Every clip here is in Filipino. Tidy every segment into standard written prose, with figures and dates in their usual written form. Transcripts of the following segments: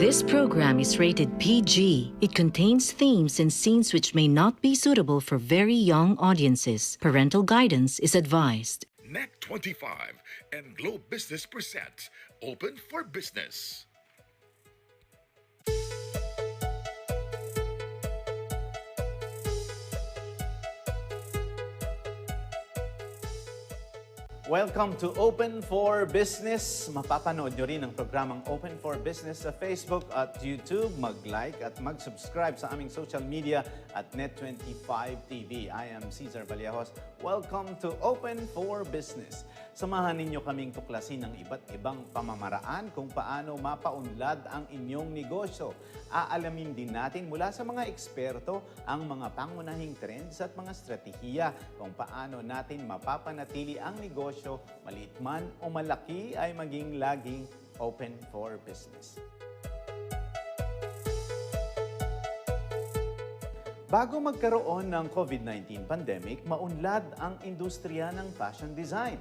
This program is rated PG. It contains themes and scenes which may not be suitable for very young audiences. Parental guidance is advised. NEC 25 and Globe Business presents Open for Business. Welcome to Open for Business. Mapapanood nyo rin ang programang Open for Business sa Facebook at YouTube. Mag-like at mag-subscribe sa aming social media at Net25 TV. I am Cesar Vallejos. Welcome to Open for Business. Samahan ninyo kaming tuklasin ng iba't ibang pamamaraan kung paano mapaunlad ang inyong negosyo. Aalamin din natin mula sa mga eksperto ang mga pangunahing trends at mga strategiya kung paano natin mapapanatili ang negosyo, maliit man o malaki, ay maging laging open for business. Bago magkaroon ng COVID-19 pandemic, maunlad ang industriya ng fashion design.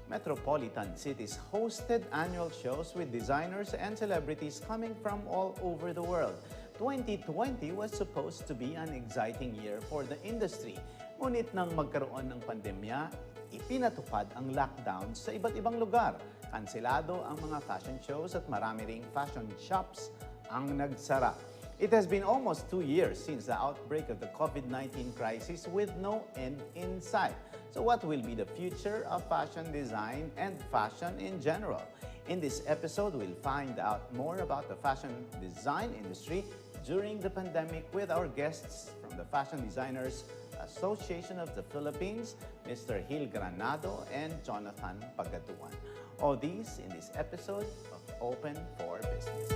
Metropolitan cities hosted annual shows with designers and celebrities coming from all over the world. 2020 was supposed to be an exciting year for the industry. Ngunit nang magkaroon ng pandemya, ipinatupad ang lockdown sa iba't ibang lugar. Kanselado ang mga fashion shows at marami ring fashion shops ang nagsara. It has been almost 2 years since the outbreak of the COVID-19 crisis with no end in sight. So what will be the future of fashion design and fashion in general? In this episode, we'll find out more about the fashion design industry during the pandemic with our guests from the Fashion Designers Association of the Philippines, Mr. Gil Granado and Jonathan Pagatuan. All these in this episode of Open for Business.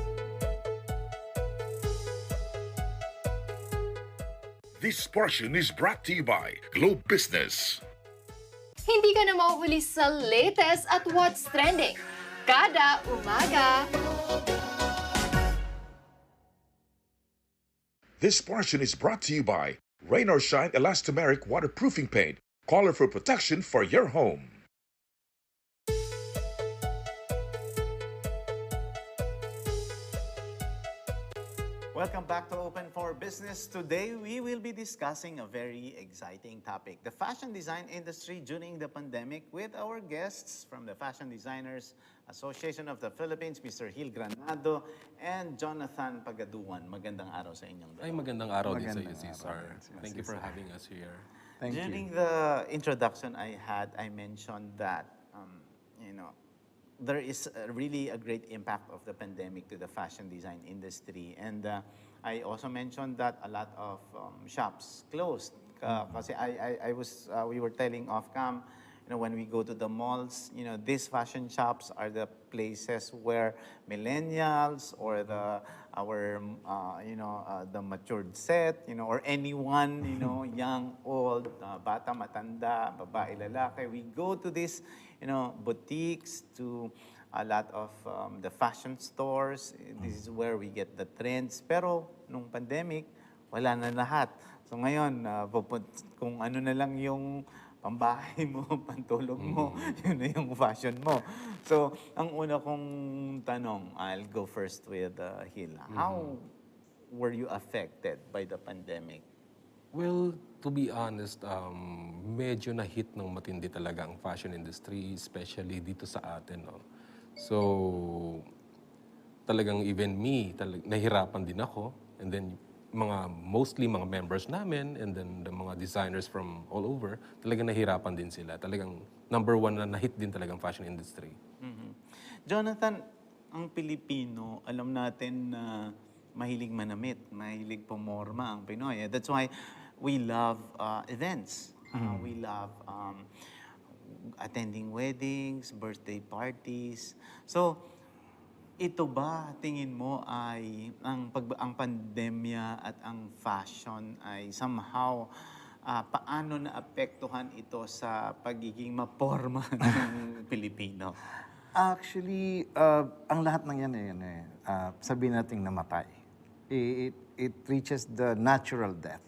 This portion is brought to you by Globe Business. Hindi ka na mauhuli sa latest at what's trending. Kada umaga. This portion is brought to you by Rain or Shine Elastomeric Waterproofing Paint. Colorful protection for your home. Welcome back to Open for Business. Today, we will be discussing a very exciting topic, the fashion design industry during the pandemic, with our guests from the Fashion Designers Association of the Philippines, Mr. Gil Granado and Jonathan Pagatuan. Magandang araw sa inyong dalawa. Ay, magandang araw din sa iyo, Cesar. Thank you for having us here. During the introduction I mentioned that, there is really a great impact of the pandemic to the fashion design industry. And I also mentioned that a lot of shops closed. Kasi we were telling off-cam, when we go to the malls, these fashion shops are the places where millennials or the matured set, or anyone, young, old, bata, matanda, babae, lalaki, we go to these, boutiques, to a lot of the fashion stores. This is where we get the trends. Pero nung pandemic, wala na lahat. So ngayon, kung ano na lang yung pambahay mo, pantulog mo, yun na yung fashion mo. So, ang una kong tanong, I'll go first with Gil. How were you affected by the pandemic? Well, to be honest, medyo na-hit ng matindi talaga ang fashion industry, especially dito sa atin. No? So, talagang even me, nahirapan din ako. And then, mostly mga members namin, and then the mga designers from all over, talagang nahirapan din sila. Talagang number one na na-hit din talagang fashion industry. Jonathan, ang Pilipino, alam natin na mahilig manamit, mahilig pumorma ang Pinoy. That's why we love events. We love attending weddings, birthday parties. So, ito ba, tingin mo, ay ang pandemya at ang fashion ay somehow paano naapektuhan ito sa pagiging maporma ng Pilipino? Actually, ang lahat ng yan sabihin nating namatay. It reaches the natural death.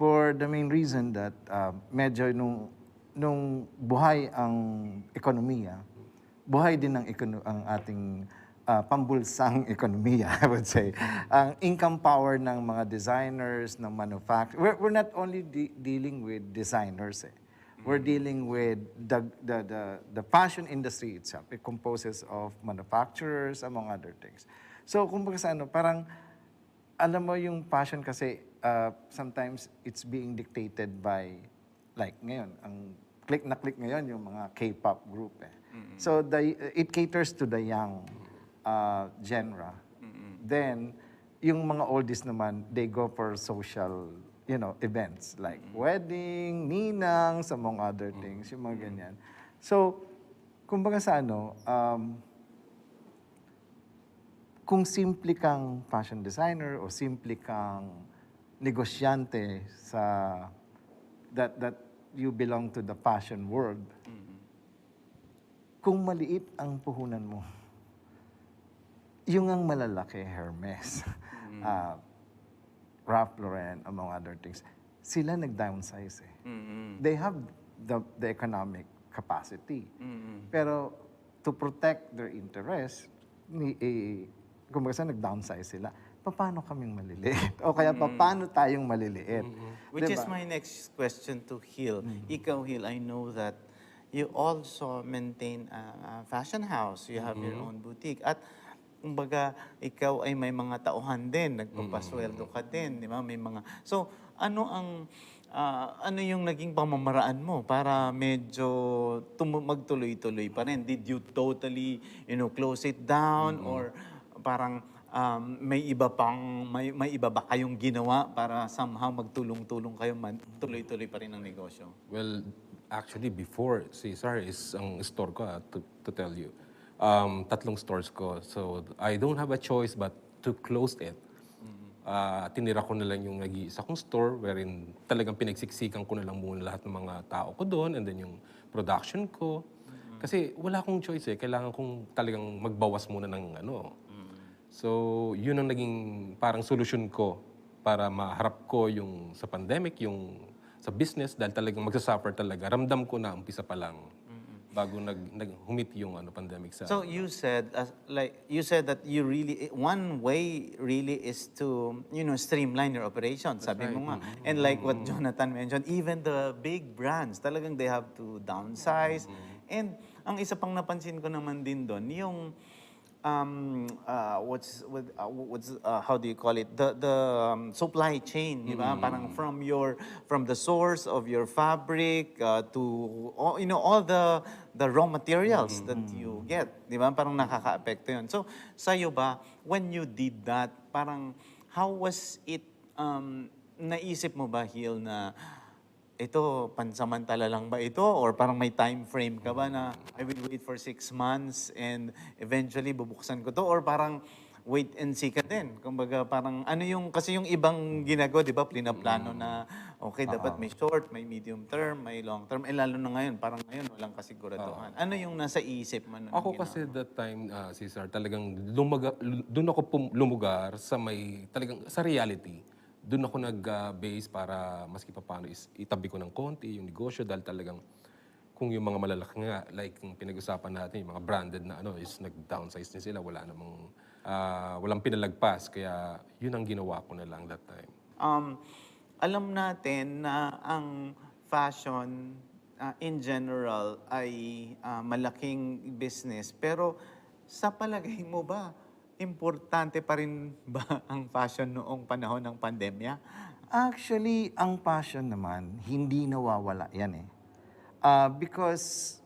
For the main reason that medyo nung buhay ang ekonomiya, buhay din ang ating pambulsang ekonomiya, I would say. Ang income power ng mga designers, ng manufacturer. We're not only dealing with designers. We're dealing with the fashion industry itself. It composes of manufacturers, among other things. So, kumbaga sa ano, parang, alam mo yung fashion kasi, sometimes it's being dictated by, like ngayon, ang click na click ngayon, yung mga K-pop group eh. So, it caters to the young genre. Then, yung mga oldies naman, they go for social, events like wedding, ninangs, among other things, yung mga ganyan. So, kumbaga sa ano, kung simple kang fashion designer o simple kang negosyante that you belong to the fashion world, kung maliit ang puhunan mo, yung ang malalaki, Hermes, Ralph Lauren, among other things, sila nag-downsize eh. They have the economic capacity. Pero to protect their interest, kumbaga sa nag-downsize sila, paano kaming maliliit? O kaya paano tayong maliliit? Which is Diba? my next question to Hill. Ikaw, Hill, I know that you also maintain a fashion house. You have your own boutique. At kumbaga, ikaw ay may mga tauhan din, nagpapasweldo ka din, di ba? May mga... So, ano yung naging pamamaraan mo para medyo magtuloy-tuloy pa rin? Did you totally, close it down or parang may iba ba kayong ginawa para somehow magtulong-tulong kayo tuloy-tuloy pa rin ang negosyo? Well, actually, before Cesar is ang store ko, to tell you. 3 stores ko. So, I don't have a choice but to close it. Tinira ko na lang yung nag-iisa kong store wherein talagang pinagsiksikan ko na lang muna lahat ng mga tao ko doon and then yung production ko. Kasi wala akong choice eh. Kailangan kong talagang magbawas muna ng ano. So, yun ang naging parang solusyon ko para maharap ko yung sa pandemic, yung sa business dahil talagang magsasuffer talaga. Ramdam ko na umpisa pa lang bago humit yung pandemic sa... So you said that you really one way really is to streamline your operations. Sabi mo nga. And like what Jonathan mentioned, even the big brands talagang they have to downsize. And ang isa pang napansin ko naman din doon yung how do you call it, the supply chain, di ba? Parang from the source of your fabric to all the raw materials that you get, di ba? Parang nakakaapekto yun. So sa'yo ba, when you did that, parang how was it, naisip mo ba, Hill, na ito, pansamantala lang ba ito? Or parang may time frame ka ba na I will wait for 6 months and eventually bubuksan ko to? Or parang wait and see ka din? Kumbaga parang kasi yung ibang ginagawa, di ba, plano na okay, dapat may short, may medium term, may long term. Eh lalo na ngayon, parang ngayon walang kasiguraduhan. Ano yung nasa isip mo? Ako kasi that time, Cesar, talagang doon ako lumugar sa talagang sa reality. Doon ako nag-base para maski pa paano itabi ko ng konti yung negosyo dahil talagang kung yung mga malalaki nga, like yung pinag-usapan natin, yung mga branded na is nag-downsize din sila, walang pinalagpas. Kaya yun ang ginawa ko na lang that time. Alam natin na ang fashion in general ay malaking business. Pero sa palagay mo ba, importante pa rin ba ang fashion noong panahon ng pandemya? Actually, ang fashion naman, hindi nawawala yan eh. Because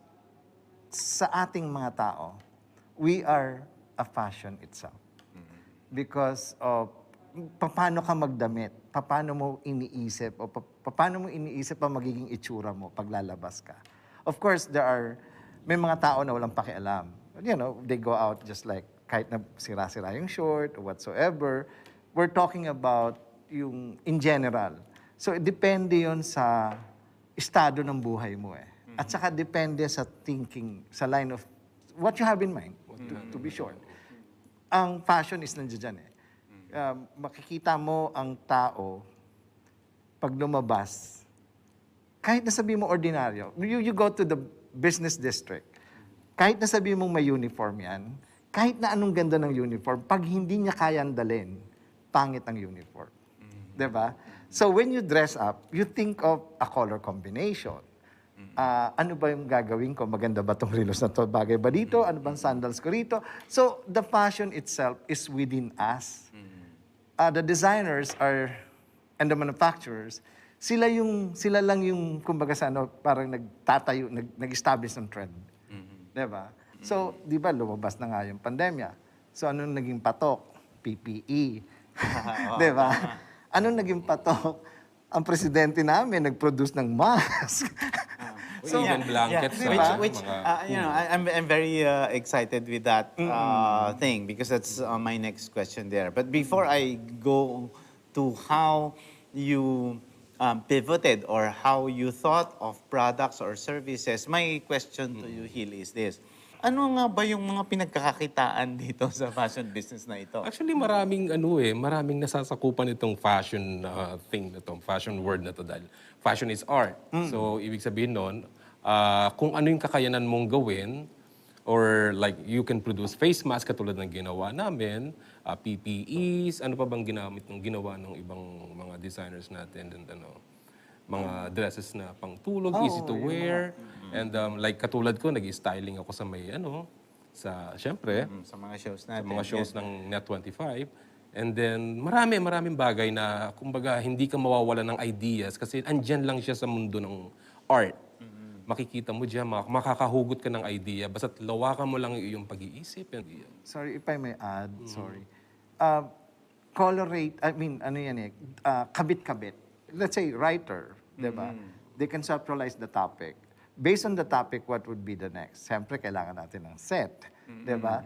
sa ating mga tao, we are a fashion itself. Because of paano ka magdamit, paano mo iniisip, o paano mo iniisip ang magiging itsura mo pag lalabas ka. Of course, may mga tao na walang pakialam. They go out just like kahit na sira-sira yung short or whatsoever. We're talking about yung in general. So, depende yon sa estado ng buhay mo eh. At saka depende sa thinking, sa line of what you have in mind, to be short. Ang fashion is nandiyan dyan eh. Makikita mo ang tao pag lumabas, kahit na sabihin mo ordinaryo, you go to the business district, kahit na sabihin mong may uniform yan, kahit na anong ganda ng uniform, pag hindi niya kayang dalhin, pangit ang uniform. Diba? So when you dress up, you think of a color combination. Ano ba yung gagawin ko? Maganda ba itong rilos na to? Bagay ba dito? Ano bang sandals ko rito? So the fashion itself is within us. The designers and the manufacturers, sila lang yung kumbaga sa ano, parang nagtatayo, nag-establish ng trend. Diba? So, di ba, lumabas na nga yung pandemya. So, anong naging patok? PPE. Diba? Anong naging patok? Ang presidente namin nag-produce ng mask. So, even blankets. Yeah. Which mga- you know, I'm very excited with that thing because that's my next question there. But before I go to how you pivoted or how you thought of products or services, my question to you, Hil, is this. Ano nga ba yung mga pinagkakakitaan dito sa fashion business na ito? Actually, maraming nasasakupan itong fashion thing na to, fashion word na to dahil fashion is art. So, ibig sabihin nun, kung ano yung kakayanan mong gawin, or like you can produce face mask katulad ng ginawa namin, PPEs, ano pa bang ginawa ng ibang mga designers natin, and mga dresses na pangtulog, easy to wear. And like katulad ko, nag-styling ako sa syempre, Sa mga shows sa natin. mga shows ng Net25. And then, maraming bagay na, kumbaga, hindi ka mawawala ng ideas kasi andyan lang siya sa mundo ng art. Makikita mo diyan, makakahugot ka ng idea, basta't lawakan mo lang yung pag-iisip. Sorry, if I may add, sorry. Colorate, ano yan kabit-kabit. Let's say, writer, di ba? They conceptualize the topic. Based on the topic, what would be the next? Siyempre, kailangan natin ng set. Di ba?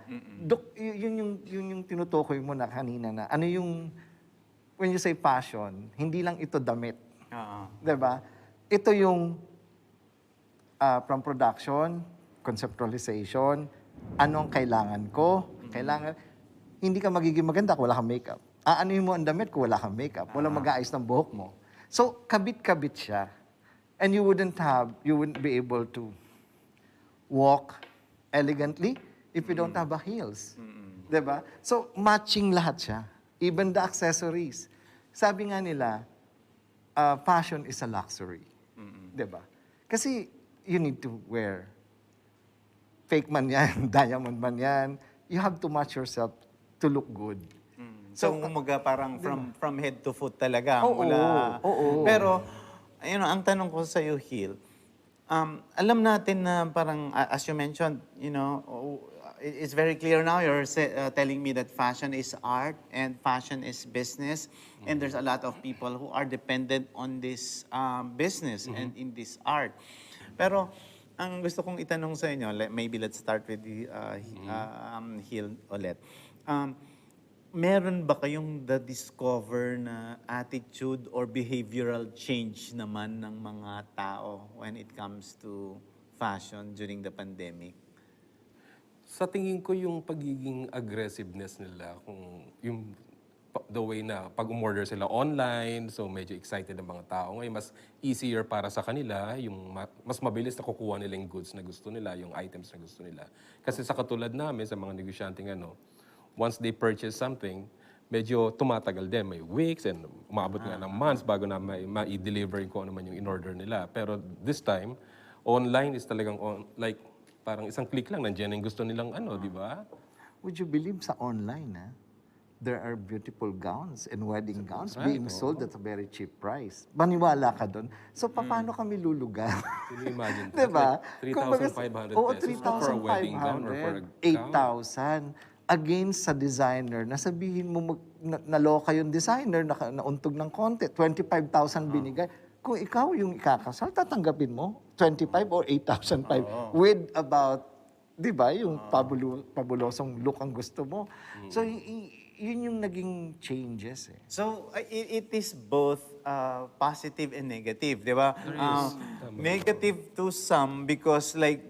Yun yung tinutukoy mo na kanina na, ano yung, when you say fashion, hindi lang ito damit. Di ba? Ito yung from production, conceptualization, anong kailangan ko, hindi ka magiging maganda kung wala kang makeup. Aanuhin mo ang damit kung wala kang makeup, walang mag-aayos ng buhok mo. So, kabit-kabit siya. And you wouldn't be able to walk elegantly if you don't have a heels. Diba? So, matching lahat siya. Even the accessories. Sabi nga nila, fashion is a luxury. Diba? Kasi, you need to wear fake man yan, diamond man yan. You have to match yourself to look good. So, umaga parang from head to foot talaga. Oo, oo. Pero, ang tanong ko sa iyo, Hil, alam natin na parang, as you mentioned, it's very clear now, you're telling me that fashion is art and fashion is business. And there's a lot of people who are dependent on this business and in this art. Pero, ang gusto kong itanong sa inyo, maybe let's start with the Hil ulit. Meron ba kayong discover na attitude or behavioral change naman ng mga tao when it comes to fashion during the pandemic? Sa tingin ko yung pagiging aggressiveness nila, the way na pag umorder sila online, so medyo excited ang mga tao. Ngayon, mas easier para sa kanila, yung mas mabilis na kukuha nila yung goods na gusto nila, yung items na gusto nila. Kasi sa katulad namin, sa mga negosyanteng once they purchase something, medyo tumatagal din. May weeks and umabot nga ng months bago na ma-deliver kung ano man yung in-order nila. Pero this time, online is talagang parang isang click lang, nandiyan yung gusto nilang di ba? Would you believe sa online, there are beautiful gowns and wedding gowns being sold at a very cheap price. Maniwala ka doon. So, paano kami lulugar? Can you imagine? Diba? Like 3,500 pesos for a wedding gown or for a gown? 8,000 against sa designer, na sabihin mo naloka yung designer, nauntog ng konti, 25,000 binigay. Kung ikaw yung ikakasal, tatanggapin mo 25 or 8,500 with about, di ba, yung pabulosong look ang gusto mo. So, yun yung naging changes. So, it is both positive and negative, di ba? Negative to some because like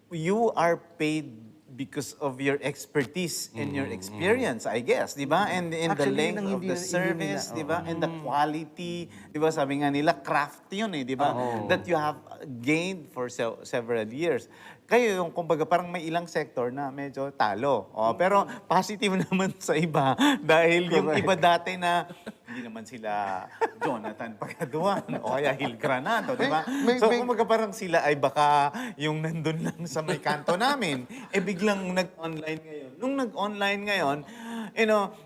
you are paid because of your expertise and your experience, I guess, di ba? And the Actually, length yun ang of the hindi service, nila, di ba? And the quality, di ba? Sabi nga nila, craft yun eh, di ba? That you have gained for several years. Kayo yung, kumbaga, parang may ilang sector na medyo talo. Pero positive naman sa iba dahil yung Correct. iba dati na hindi naman sila Jonathan Pagaduan o kaya Hil Granado, di ba? So, kumbaga parang sila ay baka yung nandun lang sa may kanto namin, biglang nag-online ngayon. Nung nag-online ngayon,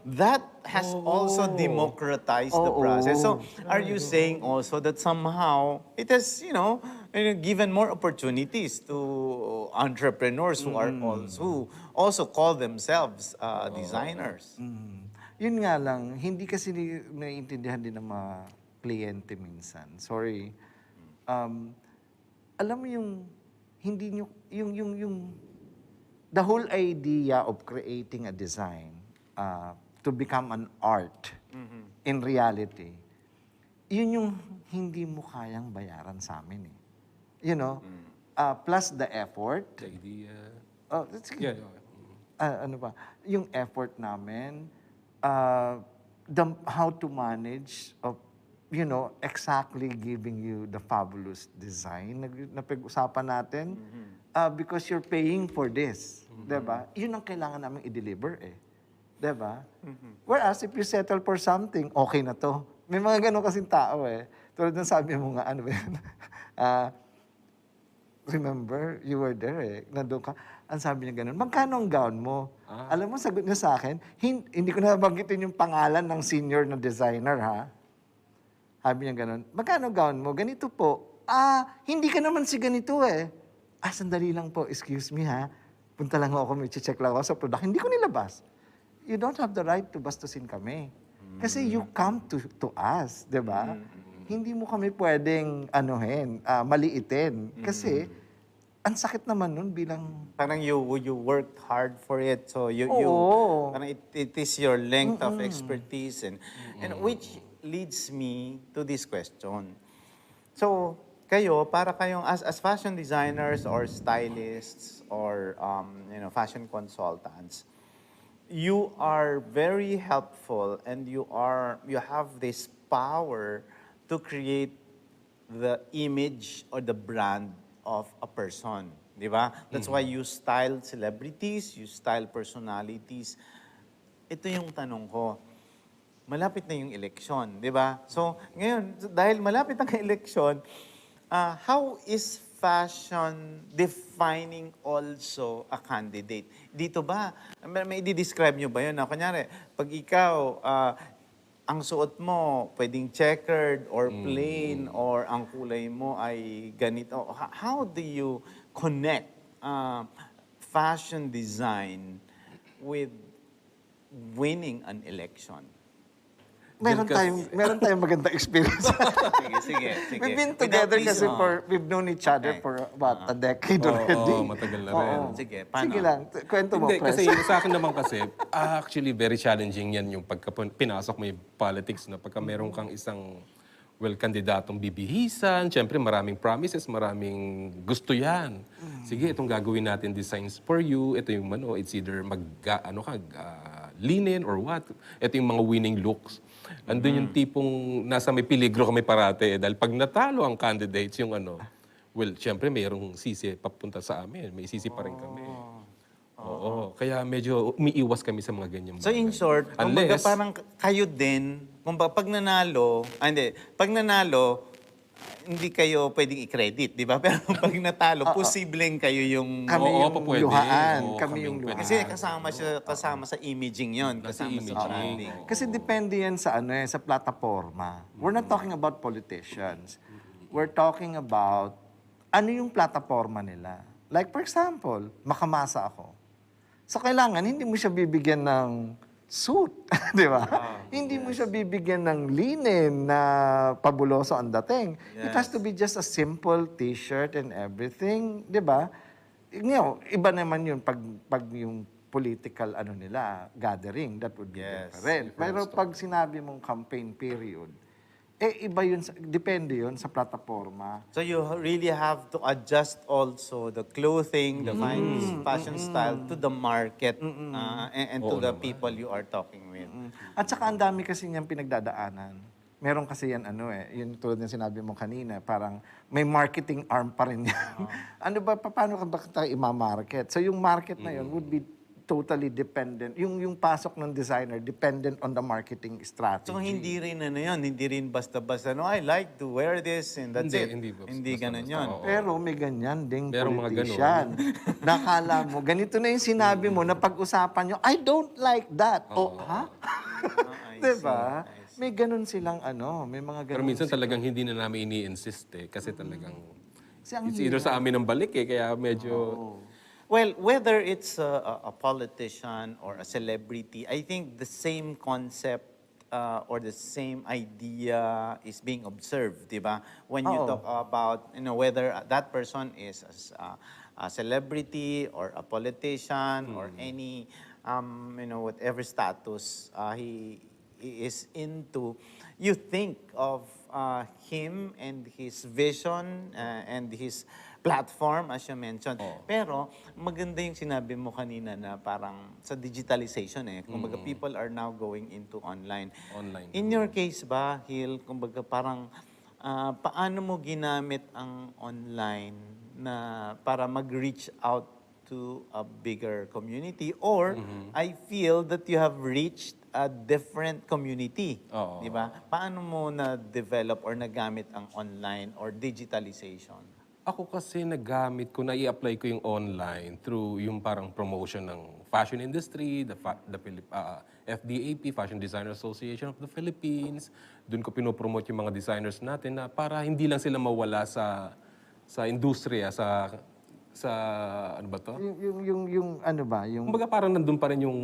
that has also democratized the process. So, are you saying also that somehow it has, given more opportunities to entrepreneurs who are also call themselves designers? Yun nga lang, hindi kasi naiintindihan din ng mga kliyente minsan. Sorry. Alam mo hindi nyo, the whole idea of creating a design to become an art in reality, yun yung hindi mo kayang bayaran sa amin eh. Plus the effort. The idea. That's Yeah. ano ba, yung effort namin, how to manage of, exactly giving you the fabulous design na pag-usapan natin, because you're paying for this, diba? Yun ang kailangan namin i-deliver eh. Diba? Whereas if you settle for something, okay na to. May mga ganun kasing tao eh. Tulad ng sabi mo nga, ano ba yan? Remember, you were there eh. Nandun ka. Ang sabi niya ganun, magkano ang gown mo? Alam mo, sagot niya sa akin, hindi ko na banggitin yung pangalan ng senior na designer, ha? Sabi niya ganun, magkano gown mo? Ganito po. Hindi ka naman si ganito eh. Sandali lang po, excuse me ha. Punta lang ako, may check lang ako sa product. Hindi ko nilabas. You don't have the right to bastusin kami. Kasi you come to us, di ba? Hindi mo kami pwedeng maliitin. Kasi, ang sakit naman nun bilang... Parang you worked hard for it. So parang it is your length of expertise and which leads me to this question. So, kayo, para kayong as fashion designers or stylists or fashion consultants, you are very helpful and you have this power to create the image or the brand of a person, di ba? That's why you style celebrities, you style personalities. Ito yung tanong ko. Malapit na yung eleksyon, di ba? So, ngayon, dahil malapit ang eleksyon, how is fashion defining also a candidate? Dito ba, may i-describe nyo ba yun? Kunyari, pag ikaw, ang suot mo, pwedeng checkered or plain or ang kulay mo ay ganito. How do you connect fashion design with winning an election? Meron tayong magandang experience. Sige. We've been together kasi we've known each other for about a decade already. Oo, matagal na rin. Sige, paano? Sige lang, kwento mo, Hindi, Pres. kasi sa akin naman kasi, actually very challenging yan yung pagka pinasok mo yung politics na pagka meron kang isang kandidatong bibihisan, syempre maraming promises, maraming gusto yan. Sige, itong gagawin natin designs for you, ito yung it's either linen or what. Ito yung mga winning looks. Andun yung tipong nasa may peligro kami parate dahil pag natalo ang candidates yung syempre mayroong sisi papunta sa amin. May sisi pa rin kami. Oo. Kaya medyo umiiwas kami sa mga ganyan bagay. So in short, kumbaga parang kayo din, kumbaga pag nanalo, hindi kayo pwedeng i-credit, di ba? Pero pag natalo, posibleng kayo yung... Kami yung pwede. luhaan. Oo, Kami yung pwede. luhaan. Kasi kasama sa imaging yon, kasama imaging. sa branding. Kasi depende yan sa sa plataforma. We're not talking about politicians. We're talking about ano yung plataforma nila. Like for example, makamasa ako. So kailangan, hindi mo siya bibigyan ng suit, di ba? Hindi mo siya bibigyan ng linen na pabuloso ang dating. It has to be just a simple t-shirt and everything, di ba? Iba naman yun pag yung political gathering, that would be different. Pero pag sinabi mong campaign period, iba yun, depende yun sa plataforma. So you really have to adjust also the clothing, the fashion style to the market and to Oo the naman. people you are talking with. At saka ang dami kasi niyang pinagdadaanan. Meron kasi yan yun tulad ng sinabi mo kanina, parang may marketing arm pa rin yan. Ano ba, paano ka ba tayo ima-market? So yung market na yun would be totally dependent. Yung pasok ng designer, dependent on the marketing strategy. So hindi rin hindi rin basta-basta, no, I like to wear this and that's it. Hindi Hindi ganun basta-basta. yun. Oo. Pero may ganyan ding Merong mga politician. Nakala mo, ganito na yung sinabi mo na pag-usapan nyo, I don't like that. Ha? Diba? May ganun silang may mga ganun. Pero minsan talagang hindi na namin ini-insist kasi talagang Kasi ang it's either sa amin ang balik kaya medyo Well, whether it's a politician or a celebrity, I think the same concept or the same idea is being observed, di ba? When you talk about, whether that person is a celebrity or a politician or any, whatever status he is into, you think of him and his vision and his platform, as you mentioned. Pero maganda yung sinabi mo kanina na parang sa digitalization Kumbaga people are now going into online. In your case ba, Hil, kumbaga parang paano mo ginamit ang online na para mag-reach out to a bigger community? Or I feel that you have reached a different community. Di ba? Paano mo na-develop or nagamit ang online or digitalization? Ako kasi nagamit ko, na-i-apply ko yung online through yung parang promotion ng fashion industry, the FDAP, Fashion Designer Association of the Philippines. Doon ko pinopromote yung mga designers natin na para hindi lang sila mawala sa industriya, sa ano ba to? Yung ano ba? Yung Kumbaga parang nandun pa rin yung,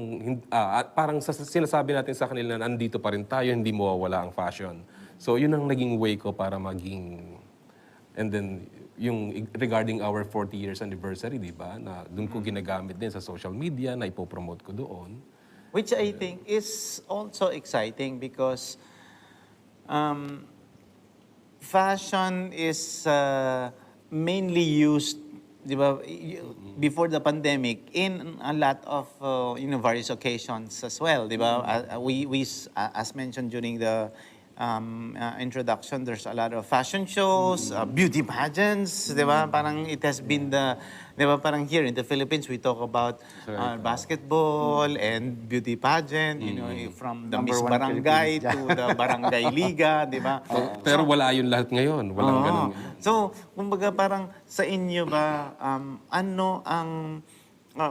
parang sinasabi natin sa kanila na nandito pa rin tayo, hindi mawawala ang fashion. So yun ang naging way ko para maging, and then yung regarding our 40 years anniversary, di ba? Na doon ko ginagamit din sa social media, na ipopromote ko doon. Which I think is also exciting because fashion is mainly used, di ba, before the pandemic in a lot of various occasions as well, di ba? As mentioned during the introduction, there's a lot of fashion shows, beauty pageants, di ba? Parang it has been di ba, parang here in the Philippines, we talk about basketball and beauty pageant, from the Number Miss one Barangay Philippines. to the Barangay Liga, di ba? Pero wala yun lahat ngayon. Walang ganun. So, kumbaga parang sa inyo ba, ano ang,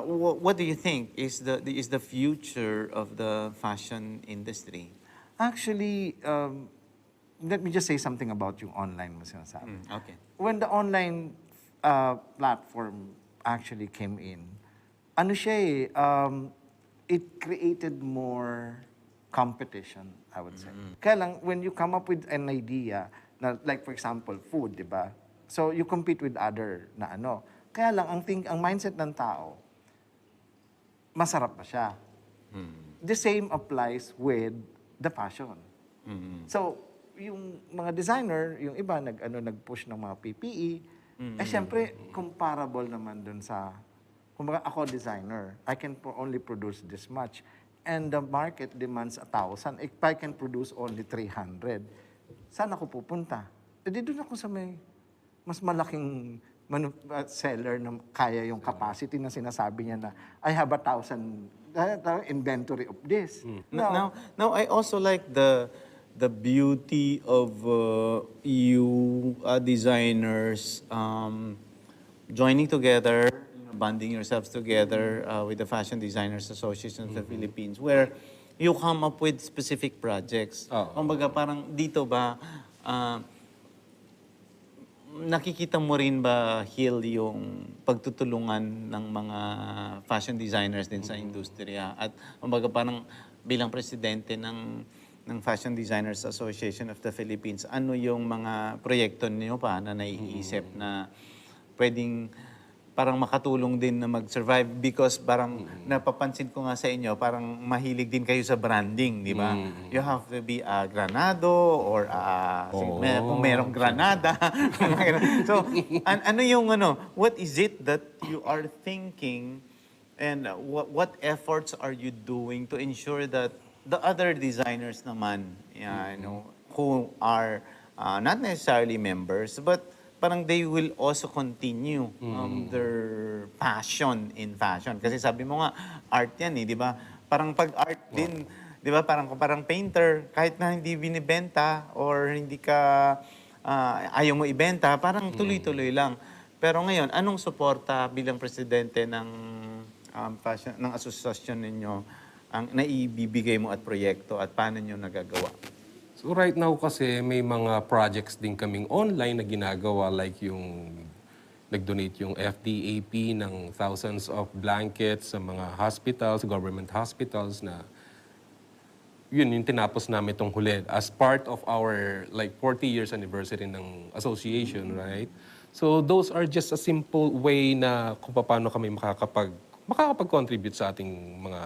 what do you think is the future of the fashion industry? actually, let me just say something about yung online mo sinasabi. Okay. When the online platform actually came in, ano siya it created more competition, I would say. Kaya lang, when you come up with an idea, na, like for example, food, di ba? So you compete with other na ano. Kaya lang, ang mindset ng tao, masarap pa siya. The same applies with the fashion. So, yung mga designer, yung iba nag-push ng mga PPE, syempre comparable naman dun sa kumbaga ako designer, I can only produce this much and the market demands 1,000. If I can produce only 300, saan ako pupunta? Di doon ako sa may mas malaking seller na kaya yung capacity na sinasabi niya na I have 1,000 inventory of this. Now, I also like the beauty of you designers joining together, bonding yourselves together with the Fashion Designers Association of the Philippines, where you come up with specific projects. Kumbaga parang dito ba, nakikita mo rin ba, Hil, yung pagtutulungan ng mga fashion designers din sa industriya? At kumbaga parang bilang presidente ng Fashion Designers Association of the Philippines, ano yung mga proyekto niyo pa na naiisip na pwedeng parang makatulong din na mag-survive because parang napapansin ko nga sa inyo, parang mahilig din kayo sa branding, di ba? You have to be a Granado or kung merong Granada. So, ano yung what is it that you are thinking and what efforts are you doing to ensure that the other designers naman, who are not necessarily members, but parang they will also continue their passion in fashion. Kasi sabi mo nga, art yan di ba? Parang pag art din, di ba? Parang painter, kahit na hindi binibenta or hindi ka, ayaw mo ibenta, parang tuloy-tuloy lang. Pero ngayon, anong suporta bilang presidente ng fashion, ng asosasyon ninyo ang naibibigay mo at proyekto at paano nyo nagagawa? So right now kasi may mga projects din kaming online na ginagawa like yung nag-donate yung FDAP ng thousands of blankets sa mga hospitals, government hospitals na yun yung tinapos namin itong huli as part of our like 40 years anniversary ng association, right? So those are just a simple way na kung paano kami makakapag-contribute sa ating mga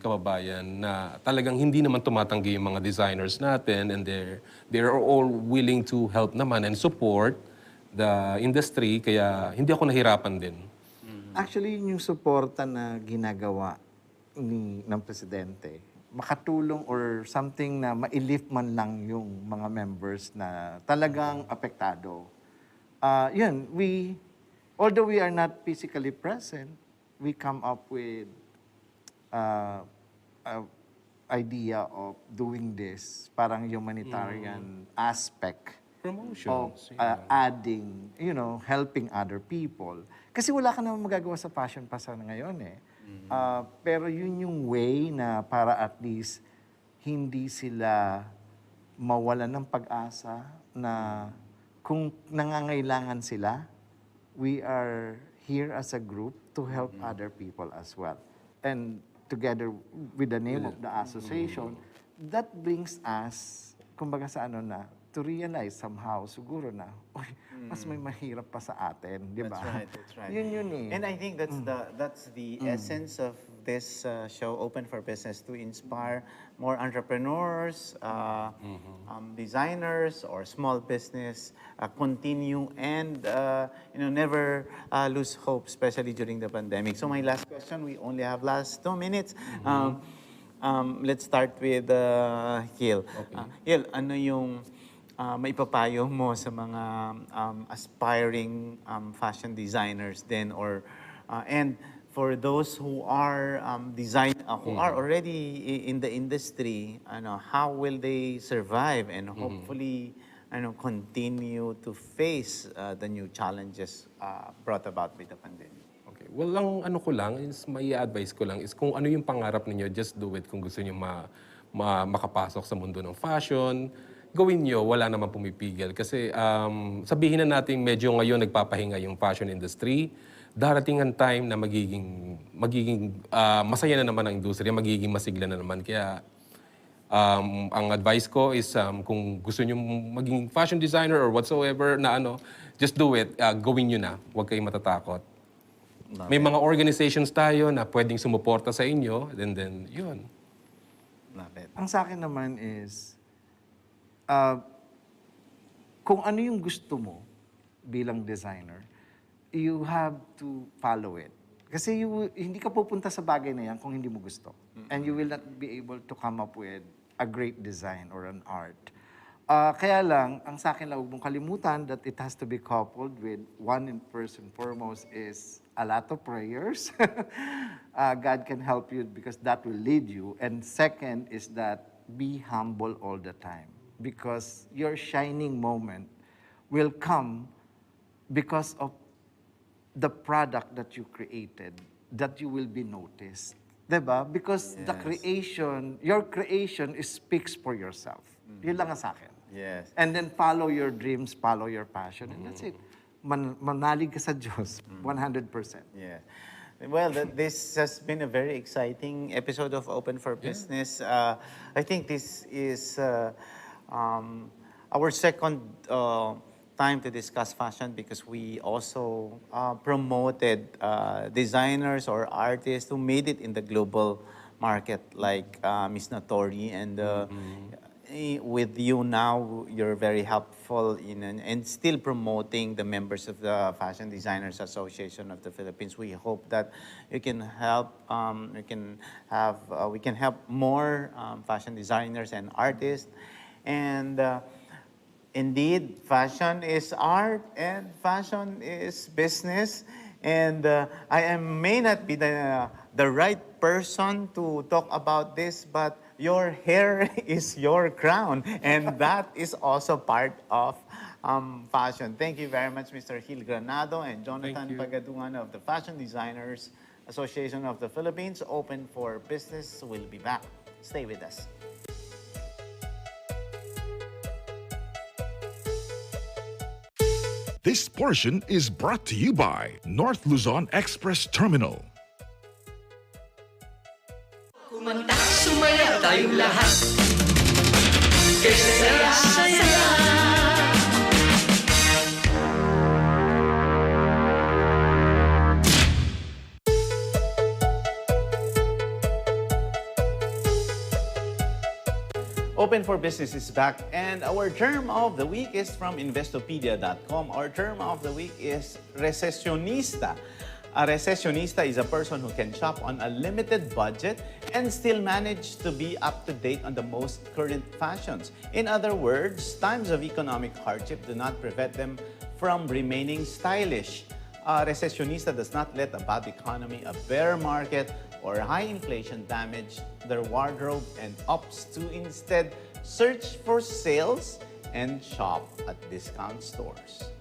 kababayan na talagang hindi naman tumatanggi yung mga designers natin and they're all willing to help naman and support the industry kaya hindi ako nahirapan din. Actually, yung suporta na ginagawa ng presidente, makatulong or something na ma-lift man lang yung mga members na talagang apektado. Although we are not physically present, we come up with idea of doing this, parang humanitarian aspect of Promotions. adding, helping other people. Kasi wala ka naman magagawa sa fashion pa sana ngayon pero yun yung way na para at least hindi sila mawalan ng pag-asa na kung nangangailangan sila, we are here as a group to help other people as well. And together with the name of the association, that brings us, kumbaga sa to realize somehow, siguro na, mas may mahirap pa sa atin, di ba? That's right. Yun And I think that's the essence of this show, Open for Business, to inspire more entrepreneurs, designers, or small business continue and never lose hope, especially during the pandemic. So my last question, we only have last 2 minutes. Let's start with Hill. Hill, ano yung maipapayo mo sa mga aspiring fashion designers then and for those who are who are already in the industry, how will they survive and hopefully continue to face the new challenges brought about by the pandemic? Okay. Well, ang ko lang is may advice ko lang is kung ano yung pangarap niyo, just do it. Kung gusto niyo makapasok sa mundo ng fashion, gawin niyo, wala naman pumipigil. Kasi sabihin na natin medyo ngayon nagpapahinga yung fashion industry, darating ang time na magiging masaya na naman ang industriya, magiging masigla na naman. Kaya ang advice ko is kung gusto niyo maging fashion designer or whatsoever na just do it. Gawin niyo na. Huwag kayong matatakot. May mga organizations tayo na pwedeng sumuporta sa inyo, and then yun. Ang sa akin naman is, kung ano yung gusto mo bilang designer, you have to follow it. Kasi hindi ka pupunta sa bagay na yan kung hindi mo gusto. And you will not be able to come up with a great design or an art. Kaya lang, ang sa akin lang, huwag mong kalimutan that it has to be coupled with one and first and foremost is a lot of prayers. God can help you because that will lead you. And second is that be humble all the time because your shining moment will come because of the product that you created, that you will be noticed. Diba? Because your creation speaks for yourself. Yun lang ang sa akin. Yes. And then follow your dreams, follow your passion, and that's it. Manalig ka sa Diyos, 100%. Yeah. Well, this has been a very exciting episode of Open for Business. I think this is our second time to discuss fashion because we also promoted designers or artists who made it in the global market, like Miss Notori. And with you now, you're very helpful in and still promoting the members of the Fashion Designers Association of the Philippines. We hope that you can help. We can help more fashion designers and artists, and. Indeed, fashion is art and fashion is business. And may not be the right person to talk about this, but your hair is your crown. And that is also part of fashion. Thank you very much, Mr. Gil Granado and Jonathan you. Pagaduan of the Fashion Designers Association of the Philippines. Open for Business. We'll be back. Stay with us. This portion is brought to you by North Luzon Express Terminal. Kumanta, sumaya tayong lahat. Saya-saya. Open for Business is back, and our term of the week is from Investopedia.com. Our term of the week is recessionista. A recessionista is a person who can shop on a limited budget and still manage to be up to date on the most current fashions. In other words, times of economic hardship do not prevent them from remaining stylish. A recessionista does not let a bad economy, a bear market, or high inflation damage their wardrobe and opts to instead search for sales and shop at discount stores.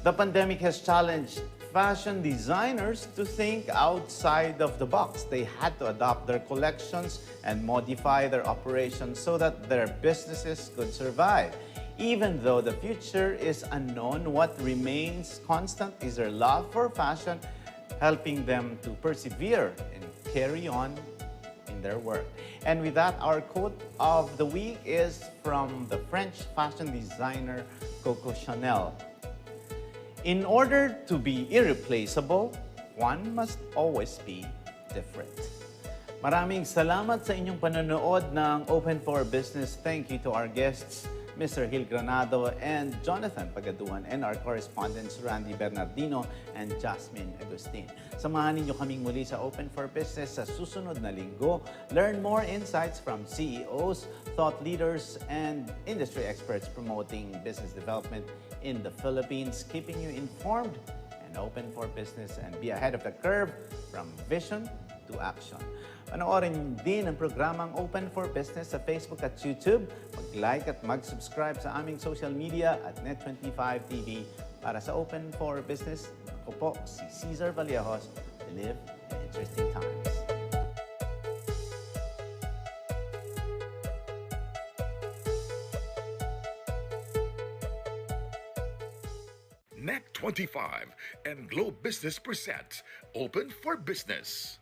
The pandemic has challenged fashion designers to think outside of the box. They had to adapt their collections and modify their operations so that their businesses could survive. Even though the future is unknown, what remains constant is their love for fashion, helping them to persevere and carry on in their work. And with that, our quote of the week is from the French fashion designer Coco Chanel. In order to be irreplaceable, one must always be different. Maraming salamat sa inyong panonood ng Open for Business. Thank you to our guests, Mr. Gil Granado and Jonathan Pagaduan, and our correspondents Randy Bernardino and Jasmine Agustin. Samahan ninyo kaming muli sa Open for Business sa susunod na linggo. Learn more insights from CEOs, thought leaders, and industry experts promoting business development in the Philippines, keeping you informed and open for business, and be ahead of the curve from vision to action. Panoorin din ang programang Open for Business sa Facebook at YouTube. Mag-like at mag-subscribe sa aming social media at Net25 TV. Para sa Open for Business, ako po si Cesar Vallejos, to live in interesting times. Net25 and Globe Business presents Open for Business.